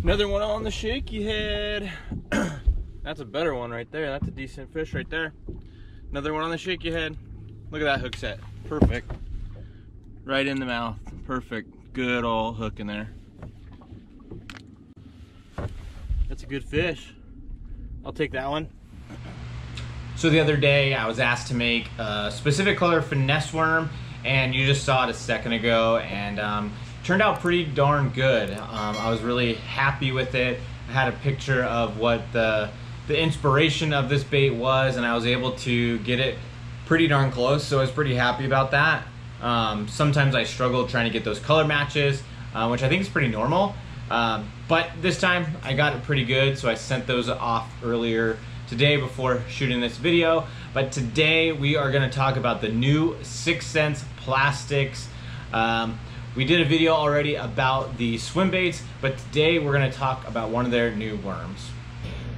Another one on the shaky head. That's a better one right there. That's a decent fish right there. Another one on the shaky head. Look at that hook set. Perfect. Right in the mouth. Perfect. Good old hook in there. That's a good fish. I'll take that one. So the other day I was asked to make a specific color finesse worm, and you just saw it a second ago, and turned out pretty darn good. I was really happy with it. I had a picture of what the inspiration of this bait was, and I was able to get it pretty darn close, so I was pretty happy about that. Sometimes I struggle trying to get those color matches, which I think is pretty normal. But this time I got it pretty good, so I sent those off earlier today before shooting this video. But today we are going to talk about the new 6th Sense plastics. We did a video already about the Swimbaits, but today we're going to talk about one of their new worms.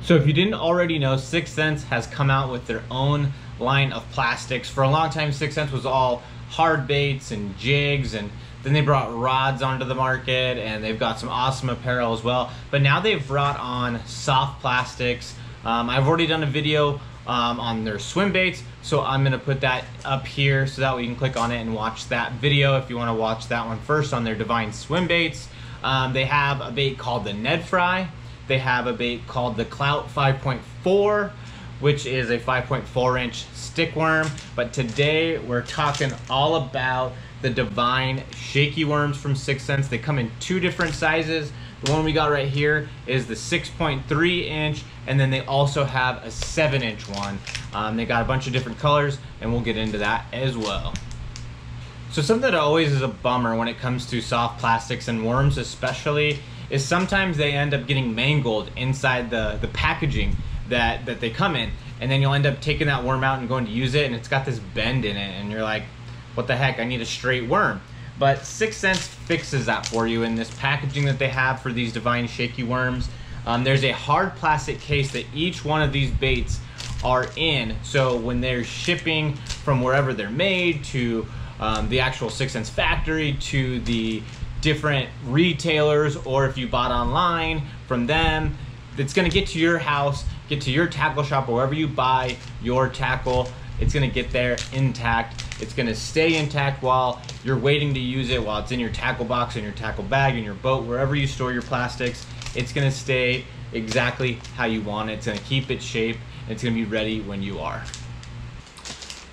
So if you didn't already know, 6th Sense has come out with their own line of plastics. For a long time, 6th Sense was all hard baits and jigs, and then they brought rods onto the market, and they've got some awesome apparel as well. But now they've brought on soft plastics. I've already done a video on their swim baits, so I'm gonna put that up here so that way you can click on it and watch that video if you want to watch that one first on their Divine swim baits. They have a bait called the Ned Fry. They have a bait called the Clout 5.4, which is a 5.4-inch stick worm. But today we're talking all about the Divine Shakey Worms from 6th Sense. They come in two different sizes. The one we got right here is the 6.3-inch, and then they also have a 7-inch one. They got a bunch of different colors, and we'll get into that as well. So something that always is a bummer when it comes to soft plastics and worms especially is sometimes they end up getting mangled inside the packaging that they come in, and then you'll end up taking that worm out and going to use it, and it's got this bend in it, and you're like, what the heck, I need a straight worm. But 6th Sense fixes that for you in this packaging that they have for these Divine Shakey Worms. There's a hard plastic case that each one of these baits are in, so when they're shipping from wherever they're made to the actual 6th Sense factory to the different retailers, or if you bought online from them, it's gonna get to your house, get to your tackle shop, wherever you buy your tackle. It's gonna get there intact. It's gonna stay intact while you're waiting to use it, while it's in your tackle box, in your tackle bag, in your boat, wherever you store your plastics. It's gonna stay exactly how you want it. It's gonna keep its shape, and it's gonna be ready when you are.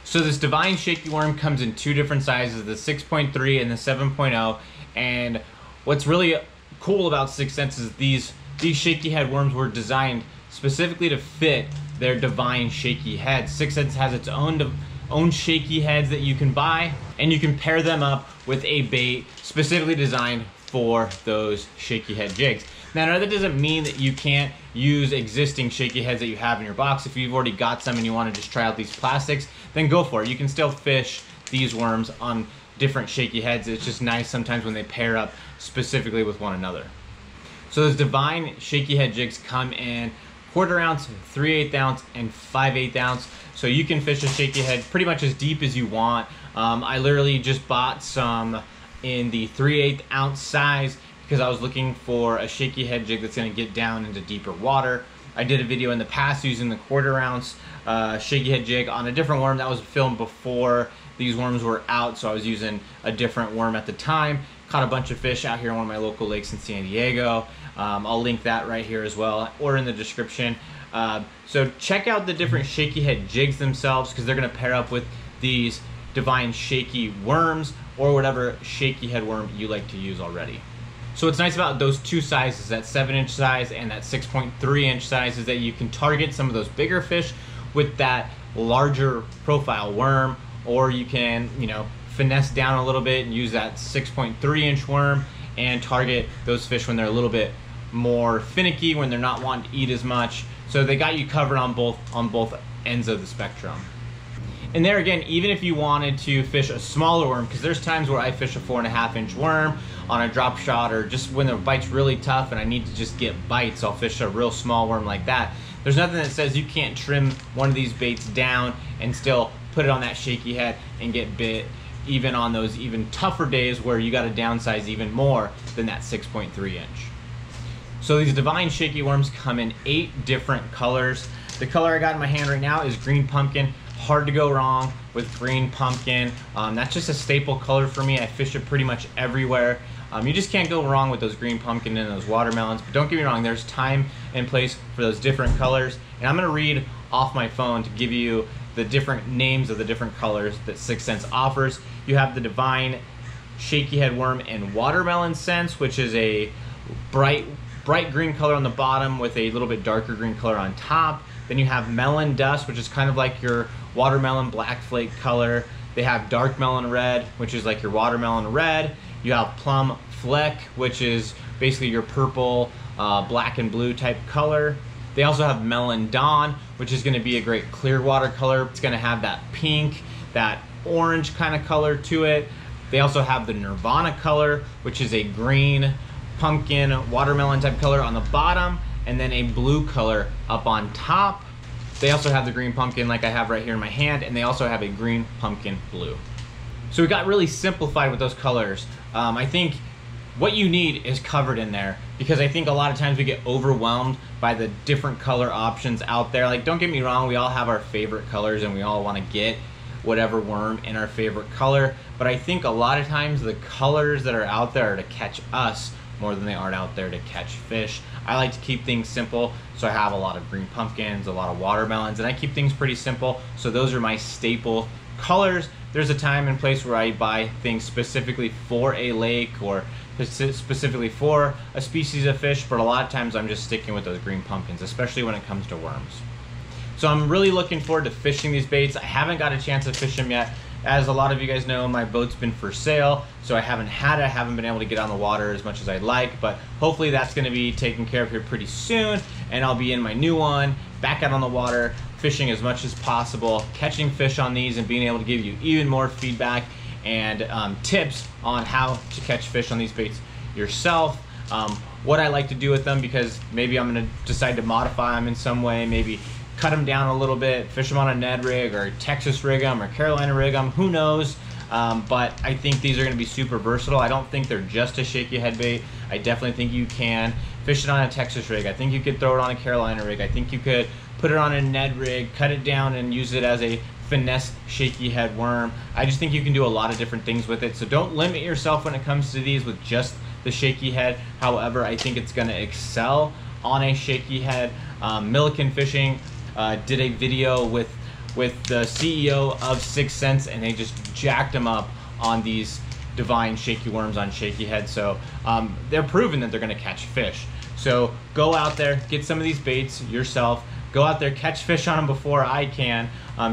So this Divine Shakey Worm comes in two different sizes, the 6.3 and the 7.0. And what's really cool about 6th Sense is these shaky head worms were designed specifically to fit their Divine Shakey Head. 6th Sense has its own shaky heads that you can buy, and you can pair them up with a bait specifically designed for those shaky head jigs. Now that doesn't mean that you can't use existing shaky heads that you have in your box. If you've already got some and you want to just try out these plastics, then go for it. You can still fish these worms on different shaky heads. It's just nice sometimes when they pair up specifically with one another. So those Divine Shakey Head jigs come in 1/4 ounce, 3/8 ounce, and 5/8 ounce. So you can fish a shaky head pretty much as deep as you want. I literally just bought some in the 3/8 ounce size because I was looking for a shaky head jig that's gonna get down into deeper water. I did a video in the past using the 1/4 ounce shaky head jig on a different worm that was filmed before these worms were out, so I was using a different worm at the time. Caught a bunch of fish out here in one of my local lakes in San Diego. I'll link that right here as well, or in the description. So check out the different shaky head jigs themselves, because they're gonna pair up with these Divine Shakey Worms or whatever shaky head worm you like to use already. So what's nice about those two sizes, that 7-inch size and that 6.3-inch size, is that you can target some of those bigger fish with that larger profile worm, or you can, you know, finesse down a little bit and use that 6.3-inch worm and target those fish when they're a little bit more finicky, when they're not wanting to eat as much. So they got you covered on both ends of the spectrum. And there again, even if you wanted to fish a smaller worm, because there's times where I fish a 4.5-inch worm on a drop shot, or just when the bite's really tough and I need to just get bites, I'll fish a real small worm like that. There's nothing that says you can't trim one of these baits down and still put it on that shaky head and get bit, even on those even tougher days where you got to downsize even more than that 6.3-inch. So these Divine Shakey Worms come in 8 different colors. The color I got in my hand right now is green pumpkin. Hard to go wrong with green pumpkin. That's just a staple color for me. I fish it pretty much everywhere. You just can't go wrong with those green pumpkin and those watermelons. But don't get me wrong, there's time and place for those different colors. And I'm gonna read off my phone to give you the different names of the different colors that Sixth Sense offers. You have the Divine Shakey Head Worm in Watermelon Sense, which is a bright green color on the bottom with a little bit darker green color on top. Then you have Melon Dust, which is kind of like your watermelon black flake color. They have Dark Melon Red, which is like your watermelon red. You have Plum Fleck, which is basically your purple, black and blue type color. They also have Melon Dawn, which is gonna be a great clear water color. It's gonna have that pink, that orange kind of color to it. They also have the Nirvana color, which is a green, pumpkin, watermelon type color on the bottom, and then a blue color up on top. They also have the green pumpkin like I have right here in my hand, and they also have a green pumpkin blue. So we got really simplified with those colors. I think what you need is covered in there, because I think a lot of times we get overwhelmed by the different color options out there. Like, don't get me wrong, we all have our favorite colors and we all want to get whatever worm in our favorite color, but I think a lot of times the colors that are out there are to catch us more than they are out there to catch fish. I like to keep things simple, so I have a lot of green pumpkins, a lot of watermelons, and I keep things pretty simple, so those are my staple colors. There's a time and place where I buy things specifically for a lake or specifically for a species of fish, but a lot of times I'm just sticking with those green pumpkins, especially when it comes to worms. So I'm really looking forward to fishing these baits. I haven't got a chance to fish them yet. As a lot of you guys know, my boat's been for sale, so I haven't been able to get on the water as much as I'd like, but hopefully that's gonna be taken care of here pretty soon, and I'll be in my new one, back out on the water, fishing as much as possible, catching fish on these, and being able to give you even more feedback and tips on how to catch fish on these baits yourself. What I like to do with them, because maybe I'm gonna decide to modify them in some way, maybe cut them down a little bit, fish them on a Ned rig or Texas rig them or Carolina rig them, who knows? But I think these are gonna be super versatile. I don't think they're just a shaky head bait. I definitely think you can fish it on a Texas rig. I think you could throw it on a Carolina rig. I think you could put it on a Ned rig, cut it down and use it as a finesse shaky head worm. I just think you can do a lot of different things with it. So don't limit yourself when it comes to these with just the shaky head. However, I think it's gonna excel on a shaky head. Milliken Fishing did a video with the CEO of Sixth Sense, and they just jacked them up on these Divine Shakey Worms on shaky head. So they're proving that they're gonna catch fish. So go out there, get some of these baits yourself. Go out there, catch fish on them before I can.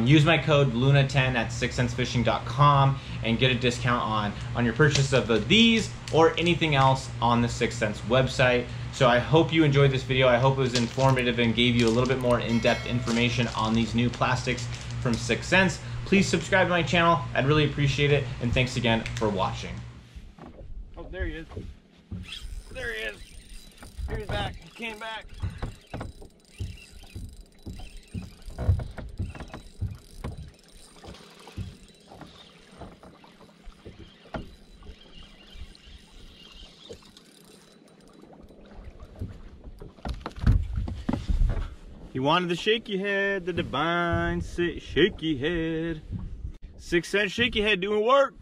Use my code LUNA10 at sixthsensefishing.com and get a discount on your purchase of these or anything else on the Sixth Sense website. So I hope you enjoyed this video. I hope it was informative and gave you a little bit more in-depth information on these new plastics from Sixth Sense. Please subscribe to my channel. I'd really appreciate it. And thanks again for watching. Oh, there he is. There he is. Here he's back. He came back. He wanted the shaky head, the Divine Shakey Head. Sixth Sense Shaky Head doing work.